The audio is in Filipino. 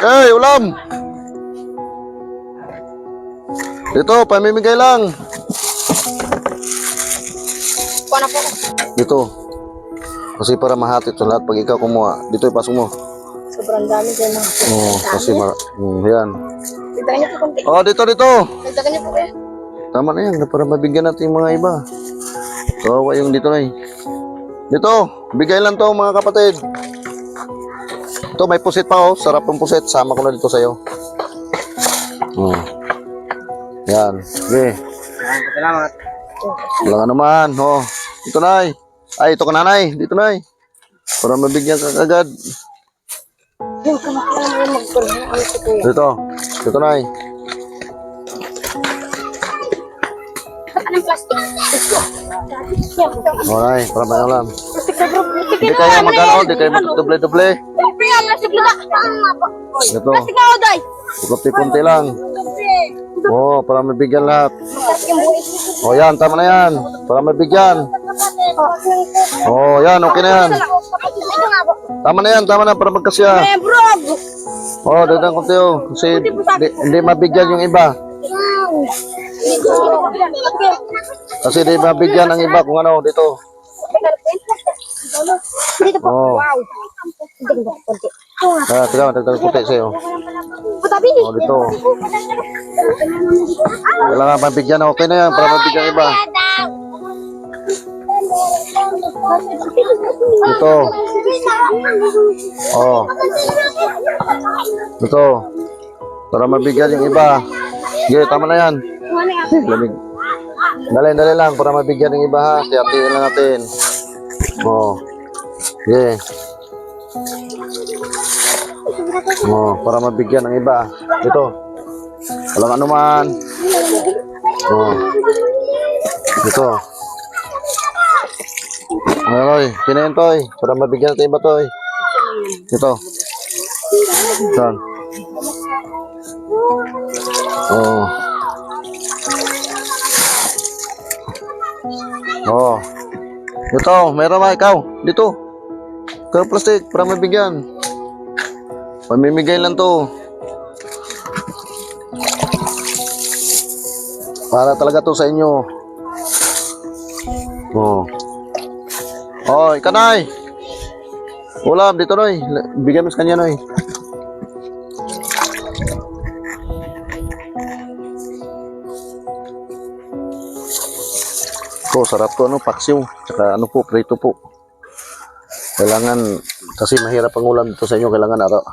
Hey, ulam! Dito, pamimigay lang. Paano po? Dito. Kasi para mahati sa lahat pag ikaw kumuha. Dito ipasok mo. Sobrang dami dyan mga. Oo, kasi yan. Dagdagan niyo po konti. Oh, dito. Dagdagan niyo po eh. Tama na yan, para mabigyan natin yung mga iba. Kawawa yung dito na eh. Dito, bigay lang to mga kapatid. Ito, may pusit pa oh. Sarap ng pusit. Sama ko na dito sa'yo. Yan. Okay. Salamat. Wala nga naman. Oh. Dito na eh. Ay, ito ka nanay. Dito na eh. Para mabigyan ka agad. Yung kamakailan mo yung magpurna. Ano ito po yan? Dito. Dito na eh. Anong plastic? Oh, nay. Para may alam. Plastic na bro. Hindi kayo magkano. Hindi kayo magdoble-doble. Plastic na. Ito. Plastic na ako, day. Kunti-kunti lang. Oh, para mabigyan lahat. Plastic yung buhay. Oh, yan. Tama na yan. Para mabigyan. Oh, yan. Okay na yan. Ito nga po. Tama na yan. Tama na para magkasya. Eh bro. Oh, dagdag konti oh. Kasi hindi mabigyan yung iba. Kasi hindi mabigyan ang iba kung ano dito. Dito po. Oh. Wow. Dagdag konti. Tiga, dagdag konti sa'yo. Putabi. Oh, dito. Kailangan mabigyan. Okay na yan para mabigyan ang iba. Dito. Oh. Dito. Para mabigyan yung iba. Sige, tama na yan. Lamig. Dali lang para mabigyan ng iba ha. Hati-hatiin lang natin. Oh. Sige. Oh, para mabigyan ng iba. Ito. Walang anuman. Oh. Ito. Ay, kinain toy. Para mabigyan natin iba toy. Ito. Saan? Oh. Oh. Ito, meron ba ikaw? Dito. Ikaw plastic para mabigyan. Pamimigay lang to. Para talaga to sa inyo. Oh. Oh, ikanay. Ulam dito noy. Bigyan mo sa kanya noy. Oh, sarap to ano, paksiw. Tsaka ano po, prito po. Kailangan kasi mahirap ang ulam dito sa inyo, kailangan araw